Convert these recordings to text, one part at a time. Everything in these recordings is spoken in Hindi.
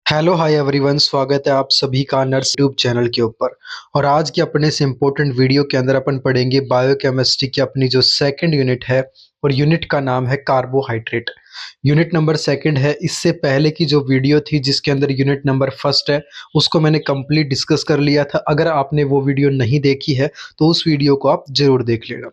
हेलो हाय एवरीवन, स्वागत है आप सभी का नर्स ट्यूब चैनल के ऊपर। और आज के अपने इस इम्पोर्टेंट वीडियो के अंदर अपन पढ़ेंगे बायोकेमिस्ट्री की अपनी जो सेकंड यूनिट है, और यूनिट का नाम है कार्बोहाइड्रेट। यूनिट नंबर सेकंड है। इससे पहले की जो वीडियो थी जिसके अंदर यूनिट नंबर फर्स्ट है, उसको मैंने कंप्लीट डिस्कस कर लिया था। अगर आपने वो वीडियो नहीं देखी है तो उस वीडियो को आप जरूर देख लेना।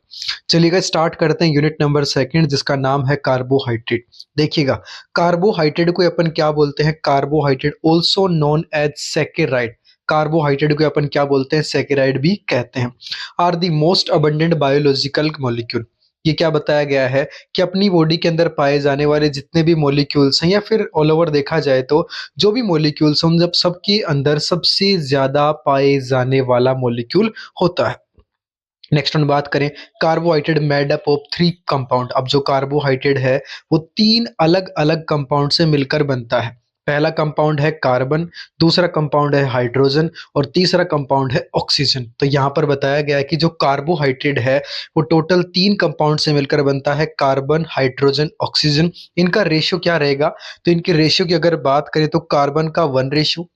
चलिएगा स्टार्ट करते हैं यूनिट नंबर सेकंड, जिसका नाम है कार्बोहाइड्रेट। देखिएगा, कार्बोहाइड्रेट को अपन क्या बोलते हैं? Carbohydrate also known as saccharide. Carbohydrate को अपन क्या बोलते हैं? सैकेराइड भी कहते हैं। Are the most abundant biological molecule. ये क्या बताया गया है कि अपनी बॉडी के अंदर पाए जाने वाले जितने भी मॉलिक्यूल्स हैं, या फिर ऑल ओवर देखा जाए तो जो भी मॉलिक्यूल्स हैं, जब सबके अंदर सबसे ज्यादा पाए जाने वाला मॉलिक्यूल होता है। नेक्स्ट हम बात करें, carbohydrate made up of three compound. अब जो कार्बोहाइड्रेट है वो तीन अलग अलग कंपाउंड से मिलकर बनता है। पहला कंपाउंड है कार्बन, दूसरा कंपाउंड है हाइड्रोजन, और तीसरा कंपाउंड है ऑक्सीजन। तो यहाँ पर बताया गया है कि जो कार्बोहाइड्रेट है वो टोटल तीन कंपाउंड से मिलकर बनता है, कार्बन, हाइड्रोजन, ऑक्सीजन। इनका रेशियो क्या रहेगा? तो इनके रेशियो की अगर बात करें तो कार्बन का 1 रेशियो,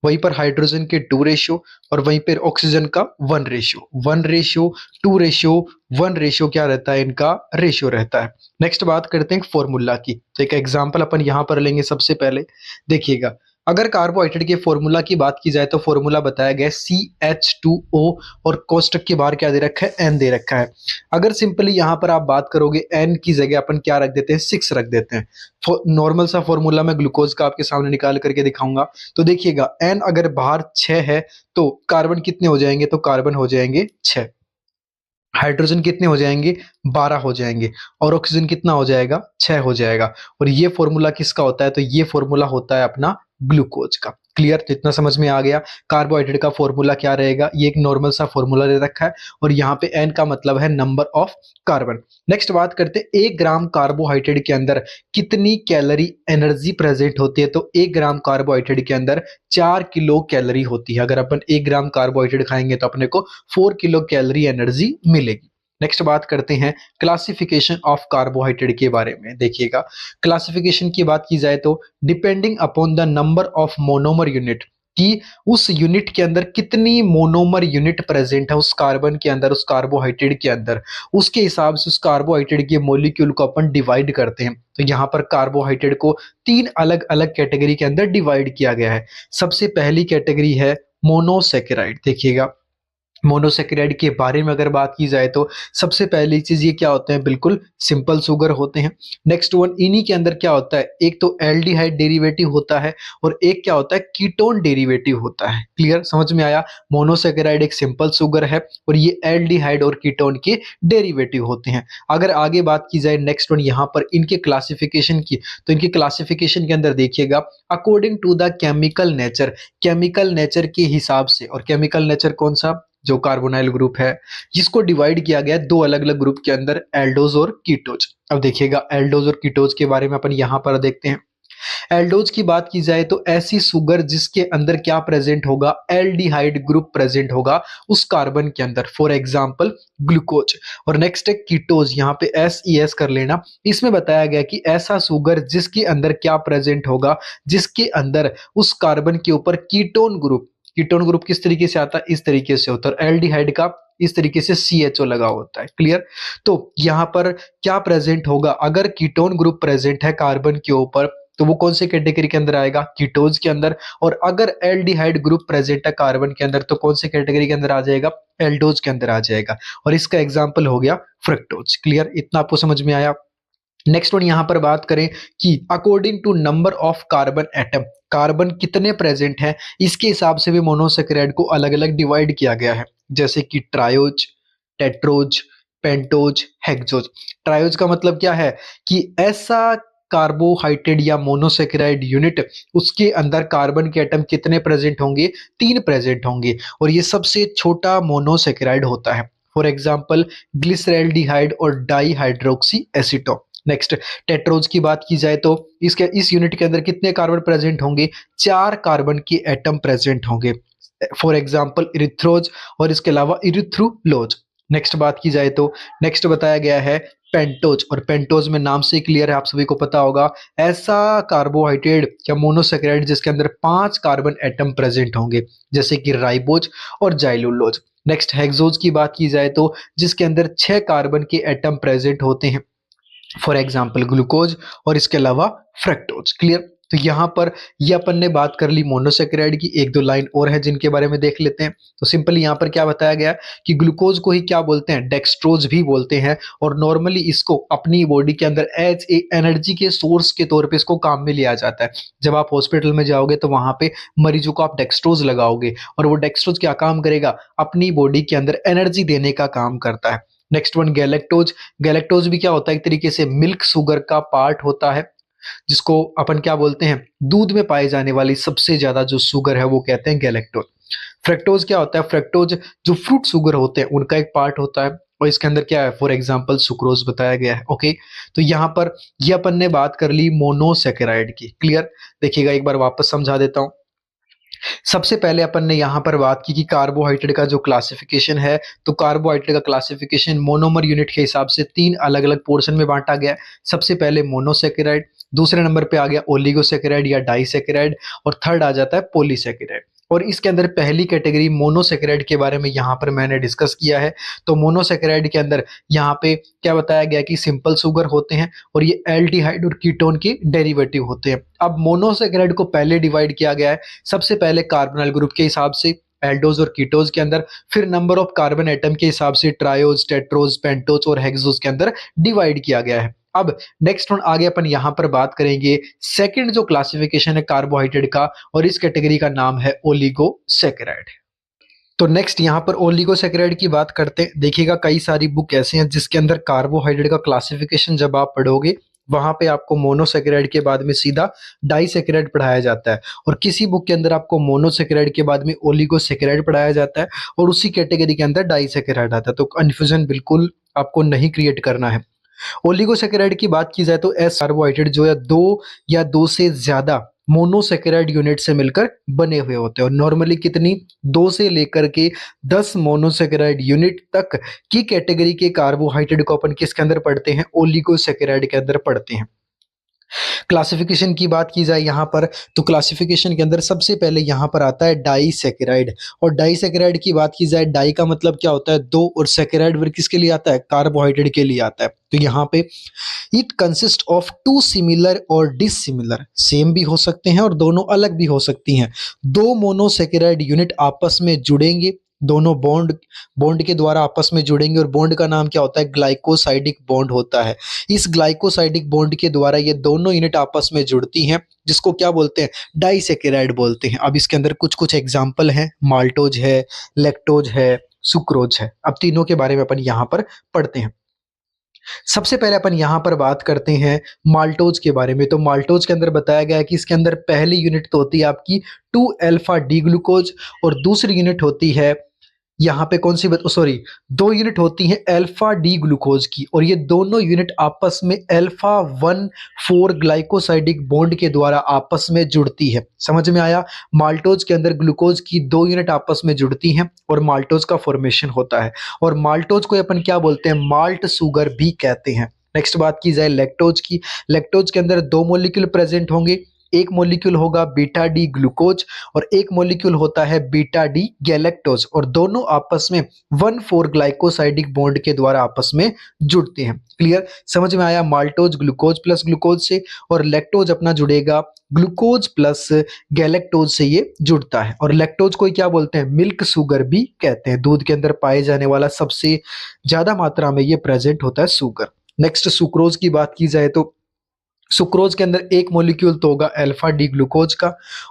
वहीं पर हाइड्रोजन के 2 रेशियो, और वहीं पर ऑक्सीजन का 1 रेशियो। 1 रेशियो, 2 रेशियो, 1 रेशियो क्या रहता है? इनका रेशियो रहता है। नेक्स्ट बात करते हैं फॉर्मूला की। तो एक एग्जांपल अपन यहां पर लेंगे। सबसे पहले देखिएगा, अगर कार्बोहाइड्रेट के फॉर्मूला की बात की जाए तो फॉर्मूला बताया गया है CH2O, और कोष्टक के बाहर क्या दे रखा है? N दे रखा है। अगर सिंपली यहां पर आप बात करोगे, N की जगह अपन क्या रख देते हैं? 6 रख देते हैं। नॉर्मल सा फॉर्मूला मैं ग्लूकोज का आपके सामने निकाल करके दिखाऊंगा। तो देखिएगा, N अगर बाहर 6 है तो कार्बन कितने हो जाएंगे? तो कार्बन हो जाएंगे 6। हाइड्रोजन कितने हो जाएंगे? 12 हो जाएंगे। और ऑक्सीजन कितना हो जाएगा? 6 हो जाएगा। और ये फॉर्मूला किसका होता है? तो ये फॉर्मूला होता है अपना ग्लूकोज का। क्लियर? तो इतना समझ में आ गया। कार्बोहाइड्रेट का फॉर्मूला क्या रहेगा? ये एक नॉर्मल सा फॉर्मूला दे रखा है, और यहाँ पे एन का मतलब है नंबर ऑफ कार्बन। नेक्स्ट बात करते हैं, 1 ग्राम कार्बोहाइड्रेट के अंदर कितनी कैलोरी एनर्जी प्रेजेंट होती है? तो 1 ग्राम कार्बोहाइड्रेट के अंदर 4 किलो कैलोरी होती है। अगर अपन 1 ग्राम कार्बोहाइड्रेट खाएंगे तो अपने को 4 किलो कैलोरी एनर्जी मिलेगी। नेक्स्ट बात करते हैं क्लासिफिकेशन ऑफ कार्बोहाइड्रेट के बारे में। देखिएगा, क्लासिफिकेशन की बात की जाए तो depending upon the number of monomer unit, कि उस यूनिट के अंदर कितनी मोनोमर यूनिट प्रेजेंट है उस कार्बन के अंदर, उस कार्बोहाइड्रेट के अंदर, उसके हिसाब से उस कार्बोहाइड्रेट के मॉलिक्यूल को अपन डिवाइड करते हैं। तो यहाँ पर कार्बोहाइड्रेट को तीन अलग अलग कैटेगरी के अंदर डिवाइड किया गया है। सबसे पहली कैटेगरी है मोनोसेकेराइड। देखिएगा, मोनोसेकेराइड के बारे में अगर बात की जाए तो सबसे पहली चीज ये क्या होते हैं? बिल्कुल सिंपल सुगर होते हैं। नेक्स्ट वन, इन्हीं के अंदर क्या होता है? एक तो एल्डिहाइड डेरिवेटिव होता है, और एक क्या होता है? कीटोन डेरिवेटिव होता है। क्लियर? समझ में आया? मोनोसेकेराइड एक सिंपल सुगर है, और ये एल्डिहाइड और कीटोन के डेरिवेटिव होते हैं। अगर आगे बात की जाए नेक्स्ट वन यहाँ पर इनके क्लासिफिकेशन की, तो इनके क्लासिफिकेशन के अंदर देखिएगा, according to the chemical nature, chemical nature के हिसाब से। और केमिकल नेचर कौन सा? जो कार्बोनाइल ग्रुप है, जिसको डिवाइड किया गया है दो अलग अलग ग्रुप के अंदर, एल्डोज और कीटोज। अब देखिएगा, एल्डोज और कीटोज के बारे में अपन यहां पर देखते हैं। एल्डोज की बात की जाए तो ऐसी सुगर जिसके अंदर क्या प्रेजेंट होगा? एल्डिहाइड ग्रुप प्रेजेंट होगा उस कार्बन के अंदर, फॉर एग्जांपल ग्लूकोज। और नेक्स्ट है कीटोज, यहाँ पे SES कर लेना। इसमें बताया गया कि ऐसा सुगर जिसके अंदर क्या प्रेजेंट होगा? जिसके अंदर उस कार्बन के ऊपर कीटोन ग्रुप, कीटोन ग्रुप किस तरीके से आता है? इस तरीके से होता है। एल्डिहाइड का इस तरीके से CHO लगा होता है। क्लियर? तो यहां पर क्या प्रेजेंट होगा? अगर कीटोन ग्रुप प्रेजेंट है कार्बन के ऊपर तो वो कौन से कैटेगरी के अंदर आएगा? कीटोज के अंदर। और अगर एल्डिहाइड ग्रुप प्रेजेंट है कार्बन के अंदर तो कौन से कैटेगरी के अंदर आ जाएगा? एल्डोज के अंदर आ जाएगा। और इसका एग्जाम्पल हो गया फ्रक्टोज। क्लियर? इतना आपको समझ में आया? नेक्स्ट वन यहां पर बात करें कि according to number of carbon atom, carbon कितने प्रेजेंट हैं, इसके हिसाब से भी मोनोसेकेराइड को अलग अलग डिवाइड किया गया है। जैसे कि triose, tetrose, pentose, hexose. Triose का मतलब क्या है? कि ऐसा कार्बोहाइड्रेट या मोनोसेकेराइड यूनिट, उसके अंदर कार्बन के एटम कितने प्रेजेंट होंगे? 3 प्रेजेंट होंगे, और ये सबसे छोटा मोनोसेकेराइड होता है। फॉर एग्जाम्पल ग्लिसरैल्डिहाइड और डाईहाइड्रोक्सी एसीटोन। नेक्स्ट, टेट्रोज की बात की जाए तो इसके इस यूनिट के अंदर कितने कार्बन प्रेजेंट होंगे? 4 कार्बन के एटम प्रेजेंट होंगे। फॉर एग्जाम्पल इरिथ्रोज, और इसके अलावा इरिथ्रुलोज। नेक्स्ट बात की जाए तो नेक्स्ट बताया गया है पेंटोज। और पेंटोज में नाम से क्लियर है, आप सभी को पता होगा, ऐसा कार्बोहाइड्रेट या मोनोसेकेराइड जिसके अंदर 5 कार्बन एटम प्रेजेंट होंगे, जैसे कि राइबोज और जाइलुलोज। नेक्स्ट हेक्सोज की बात की जाए तो जिसके अंदर 6 कार्बन के एटम प्रेजेंट होते हैं, फॉर एग्जाम्पल ग्लूकोज और इसके अलावा फ्रक्टोज। क्लियर। तो यहाँ पर ये अपन ने बात कर ली मोनोसेकेराइड की, एक दो लाइन और है जिनके बारे में देख लेते हैं। तो सिंपली यहाँ पर क्या बताया गया कि ग्लूकोज को ही क्या बोलते हैं, डेक्सट्रोज भी बोलते हैं, और नॉर्मली इसको अपनी बॉडी के अंदर एज ए एनर्जी के सोर्स के तौर पे इसको काम में लिया जाता है। जब आप हॉस्पिटल में जाओगे तो वहां पे मरीजों को आप डेक्सट्रोज लगाओगे, और वो डेक्सट्रोज क्या काम करेगा, अपनी बॉडी के अंदर एनर्जी देने का काम करता है। Next one galactose. गैलेक्टोज भी क्या होता है, एक तरीके से मिल्क शुगर का पार्ट होता है, जिसको अपन क्या बोलते हैं, दूध में पाई जाने वाली सबसे ज्यादा जो शुगर है वो कहते हैं गैलेक्टोज। फ्रक्टोज क्या होता है, फ्रक्टोज जो फ्रूट शुगर होते हैं उनका एक पार्ट होता है, और इसके अंदर क्या है, फॉर एग्जांपल सुक्रोज बताया गया है। ओके, तो यहाँ पर ये अपन ने बात कर ली मोनोसेकेराइड की। क्लियर। देखिएगा एक बार वापस समझा देता हूं। सबसे पहले अपन ने यहाँ पर बात की कि कार्बोहाइड्रेट का जो क्लासिफिकेशन है, तो कार्बोहाइड्रेट का क्लासिफिकेशन मोनोमर यूनिट के हिसाब से 3 अलग अलग पोर्शन में बांटा गया है। सबसे पहले मोनोसेकेराइड, दूसरे नंबर पे आ गया ओलिगोसेकेराइड या डाइसेकेराइड, और थर्ड आ जाता है पॉलीसेकेराइड। और इसके अंदर पहली कैटेगरी मोनोसेकेराइड के बारे में यहाँ पर मैंने डिस्कस किया है। तो मोनोसेकेराइड के अंदर यहाँ पे क्या बताया गया कि सिंपल शुगर होते हैं, और ये एल्डिहाइड और कीटोन के डेरिवेटिव होते हैं। अब मोनोसेकेराइड को पहले डिवाइड किया गया है, सबसे पहले कार्बोनाइल ग्रुप के हिसाब से एल्डोज और कीटोज के अंदर, फिर नंबर ऑफ कार्बन एटम के हिसाब से ट्रायोज, टेट्रोज, पेंटोज और हेक्सोज के अंदर डिवाइड किया गया है। अब नेक्स्ट वन आगे अपन यहां पर बात करेंगे सेकंड जो क्लासिफिकेशन है कार्बोहाइड्रेट का, और इस कैटेगरी का नाम है ओलिगोसेकेराइड। तो नेक्स्ट यहाँ पर ओलिगोसेकेराइड की बात करते हैं। देखिएगा कई सारी बुक ऐसे हैं जिसके अंदर कार्बोहाइड्रेट का क्लासिफिकेशन जब आप पढ़ोगे, वहां पे आपको मोनोसेकेराइड के बाद में सीधा डाइसेकेराइड पढ़ाया जाता है, और किसी बुक के अंदर आपको मोनोसेकेराइड के बाद में ओलिगोसेकेराइड पढ़ाया जाता है, और उसी कैटेगरी के अंदर डाइसेकेराइड आता है। तो कंफ्यूजन बिल्कुल आपको नहीं क्रिएट करना है। ओलिगोसेकेराइड की बात की जाए तो एस कार्बोहाइड्रेट जो है दो या दो से ज्यादा मोनोसेकेराइड यूनिट से मिलकर बने हुए होते हैं, और नॉर्मली कितनी, 2 से लेकर के 10 मोनोसेकेराइड यूनिट तक की कैटेगरी के कार्बोहाइड्रेट को अपन किसके अंदर पढ़ते हैं, ओलिगोसेकेराइड के अंदर पढ़ते हैं। क्लासिफिकेशन की बात की जाए यहाँ पर, तो क्लासिफिकेशन के अंदर सबसे पहले यहाँ पर आता है डाइसेकेराइड। और डाइसेकेराइड की बात की जाए, डाई का मतलब क्या होता है, दो, और सेकेराइड वर्ग किसके लिए आता है, कार्बोहाइड्रेट के लिए आता है। तो यहाँ पे it consist of two similar और डिसिमिलर, सेम भी हो सकते हैं और दोनों अलग भी हो सकती हैं। दो मोनोसेकेराइड यूनिट आपस में जुड़ेंगे, दोनों बॉन्ड बॉन्ड के द्वारा आपस में जुड़ेंगे, और बॉन्ड का नाम क्या होता है, ग्लाइकोसाइडिक बॉन्ड होता है। इस ग्लाइकोसाइडिक बॉन्ड के द्वारा ये दोनों यूनिट आपस में जुड़ती हैं, जिसको क्या बोलते हैं, डाइसेकेराइड बोलते हैं। अब इसके अंदर कुछ कुछ एग्जाम्पल हैं, माल्टोज है, लैक्टोज है, सुक्रोज है। अब तीनों के बारे में अपन यहाँ पर पढ़ते हैं। सबसे पहले अपन यहां पर बात करते हैं माल्टोज के बारे में। तो माल्टोज के अंदर बताया गया है कि इसके अंदर पहली यूनिट तो होती है आपकी 2 अल्फा डी ग्लूकोज, और दूसरी यूनिट होती है यहाँ पे कौन सी सॉरी, 2 यूनिट होती हैं अल्फा डी ग्लूकोज की, और ये दोनों यूनिट आपस में अल्फा 1,4 ग्लाइकोसाइडिक बॉन्ड के द्वारा आपस में जुड़ती है। समझ में आया। माल्टोज के अंदर ग्लूकोज की 2 यूनिट आपस में जुड़ती हैं और माल्टोज का फॉर्मेशन होता है, और माल्टोज को अपन क्या बोलते हैं, माल्ट शुगर भी कहते हैं। नेक्स्ट बात की जाए लैक्टोज की। लैक्टोज के अंदर 2 मॉलिक्यूल प्रेजेंट होंगे, एक मॉलिक्यूल होगा बीटा डी ग्लूकोज, और एक मॉलिक्यूल होता है बीटा डी गैलेक्टोज, और दोनों आपस में 1,4 ग्लाइकोसाइडिक बॉन्ड के द्वारा आपस में जुड़ते हैं। क्लियर, समझ में आया। माल्टोज ग्लूकोज प्लस ग्लूकोज से, और लैक्टोज अपना जुड़ेगा ग्लूकोज प्लस गैलेक्टोज से, ये जुड़ता है। और लैक्टोज को क्या बोलते हैं, मिल्क शुगर भी कहते हैं। दूध के अंदर पाए जाने वाला सबसे ज्यादा मात्रा में ये प्रेजेंट होता है शुगर। नेक्स्ट सुक्रोज की बात की जाए तो सुक्रोज के अंदर एक मॉलिक्यूल तो होगा अल्फा डी ग्लूकोज का,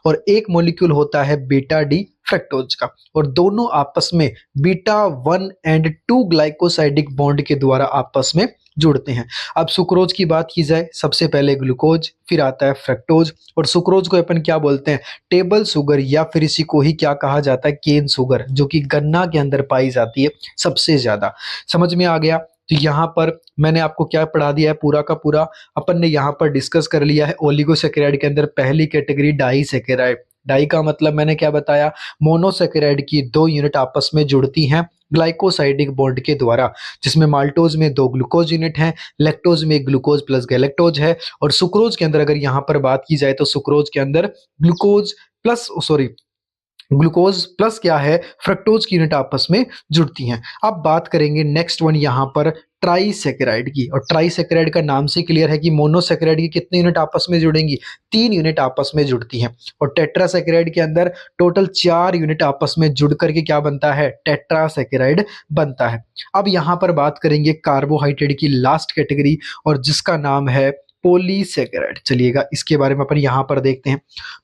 और एक मॉलिक्यूल होता है बीटा डी फ्रक्टोज का, और दोनों आपस में बीटा 1 और 2 ग्लाइकोसाइडिक बॉन्ड के द्वारा आपस में जुड़ते हैं। अब सुक्रोज की बात की जाए, सबसे पहले ग्लूकोज, फिर आता है फ्रक्टोज, और सुक्रोज को अपन क्या बोलते हैं, टेबल शुगर, या फिर इसी को ही क्या कहा जाता है, केन शुगर, जो कि गन्ना के अंदर पाई जाती है सबसे ज्यादा। समझ में आ गया। तो यहाँ पर मैंने आपको क्या पढ़ा दिया है, पूरा का पूरा अपन ने यहाँ पर डिस्कस कर लिया है ओलिगोसेकेराइड के अंदर पहली कैटेगरी डाइसेकेराइड। डाई का मतलब मैंने क्या बताया, मोनोसेकेराइड की 2 यूनिट आपस में जुड़ती हैं ग्लाइकोसाइडिक बॉन्ड के द्वारा, जिसमें माल्टोज में 2 ग्लूकोज यूनिट हैं, लैक्टोज में ग्लूकोज प्लस गैलेक्टोज है, और सुक्रोज के अंदर अगर यहाँ पर बात की जाए तो सुक्रोज के अंदर ग्लूकोज प्लस ग्लूकोज प्लस क्या है, फ्रक्टोज की यूनिट आपस में जुड़ती हैं। अब बात करेंगे नेक्स्ट वन यहाँ पर ट्राइसेकेराइड की, और ट्राइसेकेराइड का नाम से क्लियर है कि मोनोसेकेराइड की कितनी यूनिट आपस में जुड़ेंगी, 3 यूनिट आपस में जुड़ती हैं। और टेट्रासेकेराइड के अंदर टोटल 4 यूनिट आपस में जुड़ करके क्या बनता है, टेट्रासेकेराइड बनता है। अब यहाँ पर बात करेंगे कार्बोहाइड्रेट की लास्ट कैटेगरी, और जिसका नाम है पॉलीसेकेराइड। चलिएगा इसके बारे में अपन यहाँ पर देखते हैं।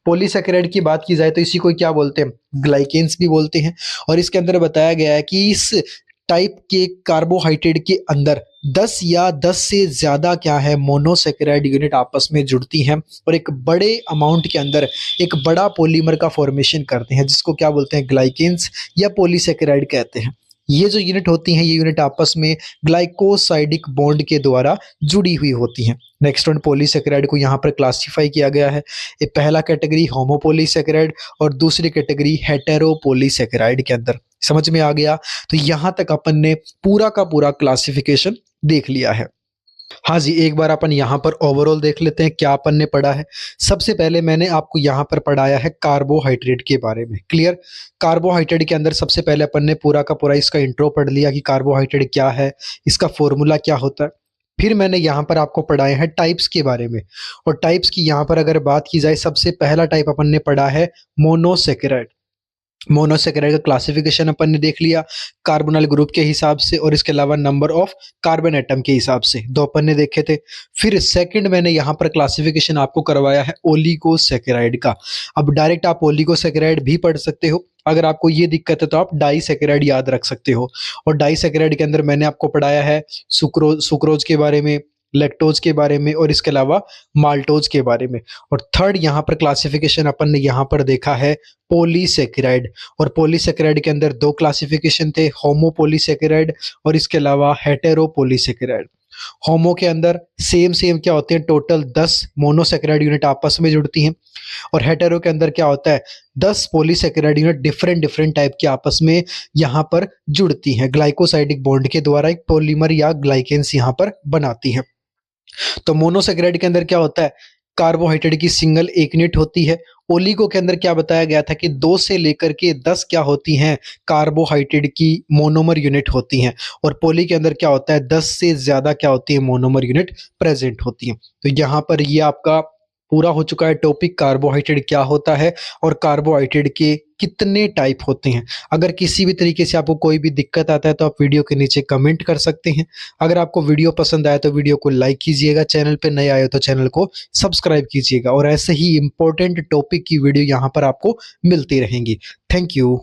पॉलीसेकेराइड की बात की जाए तो इसी को क्या बोलते हैं, ग्लाइकेन्स भी बोलते हैं। और इसके अंदर बताया गया है कि इस टाइप के कार्बोहाइड्रेट के अंदर 10 या 10 से ज्यादा क्या है, मोनोसेकेराइड यूनिट आपस में जुड़ती हैं और एक बड़े अमाउंट के अंदर एक बड़ा पॉलीमर का फॉर्मेशन करते हैं, जिसको क्या बोलते हैं, ग्लाइकेन्स या पॉलीसेकेराइड कहते हैं। ये जो यूनिट होती हैं, ये यूनिट आपस में ग्लाइकोसाइडिक बॉन्ड के द्वारा जुड़ी हुई होती हैं। नेक्स्ट वन, पॉलीसेकेराइड को यहाँ पर क्लासिफाई किया गया है। ये पहला कैटेगरी होमोपॉलीसेकेराइड और दूसरी कैटेगरी हेटेरोपॉलीसेकेराइड के अंदर। समझ में आ गया? तो यहाँ तक अपन ने पूरा का पूरा क्लासिफिकेशन देख लिया है। हाँ जी, एक बार अपन यहाँ पर ओवरऑल देख लेते हैं क्या अपन ने पढ़ा है। सबसे पहले मैंने आपको यहाँ पर पढ़ाया है कार्बोहाइड्रेट के बारे में। क्लियर? कार्बोहाइड्रेट के अंदर सबसे पहले अपन ने पूरा का पूरा इसका इंट्रो पढ़ लिया कि कार्बोहाइड्रेट क्या है, इसका फॉर्मूला क्या होता है। फिर मैंने यहाँ पर आपको पढ़ाए हैं टाइप्स के बारे में, और टाइप्स की यहाँ पर अगर बात की जाए, सबसे पहला टाइप अपन ने पढ़ा है मोनोसेकेराइड। मोनोसेकेराइड का क्लासिफिकेशन अपन ने देख लिया कार्बोनल ग्रुप के हिसाब से, और इसके अलावा नंबर ऑफ कार्बन एटम के हिसाब से, 2 अपन ने देखे थे। फिर सेकंड मैंने यहाँ पर क्लासिफिकेशन आपको करवाया है ओलिगोसेकेराइड का। अब डायरेक्ट आप ओलिगोसेकेराइड भी पढ़ सकते हो, अगर आपको ये दिक्कत है तो आप डाइसेकेराइड याद रख सकते हो। और डाइसेकेराइड के अंदर मैंने आपको पढ़ाया है सुक्रोज के बारे में, लैक्टोज के बारे में, और इसके अलावा माल्टोज के बारे में। और थर्ड यहाँ पर क्लासिफिकेशन अपन ने यहाँ पर देखा है पॉलीसेकेराइड, और पॉलीसेकेराइड के अंदर 2 क्लासिफिकेशन थे, होमोपॉलीसेकेराइड और इसके अलावा हेटेरोपॉलीसेकेराइड। होमो के अंदर सेम क्या होते हैं, टोटल 10 मोनोसेकेराइड यूनिट आपस में जुड़ती हैं, और हेटेरो के अंदर क्या होता है, 10 पॉलीसेकेराइड यूनिट डिफरेंट टाइप के आपस में यहाँ पर जुड़ती हैं, ग्लाइकोसाइडिक बॉन्ड के द्वारा एक पॉलीमर या ग्लाइकेन्स यहाँ पर बनाती हैं। तो मोनोसेकेराइड के अंदर क्या होता है, कार्बोहाइड्रेट की सिंगल 1 यूनिट होती है। ओलिगो के अंदर क्या बताया गया था कि 2 से लेकर के 10 क्या होती हैं, कार्बोहाइड्रेट की मोनोमर यूनिट होती हैं। और पॉली के अंदर क्या होता है, 10 से ज्यादा क्या होती है, मोनोमर यूनिट प्रेजेंट होती हैं। तो यहाँ पर ये आपका पूरा हो चुका है टॉपिक, कार्बोहाइड्रेट क्या होता है और कार्बोहाइड्रेट के कितने टाइप होते हैं। अगर किसी भी तरीके से आपको कोई भी दिक्कत आता है तो आप वीडियो के नीचे कमेंट कर सकते हैं। अगर आपको वीडियो पसंद आया तो वीडियो को लाइक कीजिएगा, चैनल पे नए आए हो तो चैनल को सब्सक्राइब कीजिएगा, और ऐसे ही इंपॉर्टेंट टॉपिक की वीडियो यहाँ पर आपको मिलती रहेंगी। Thank you.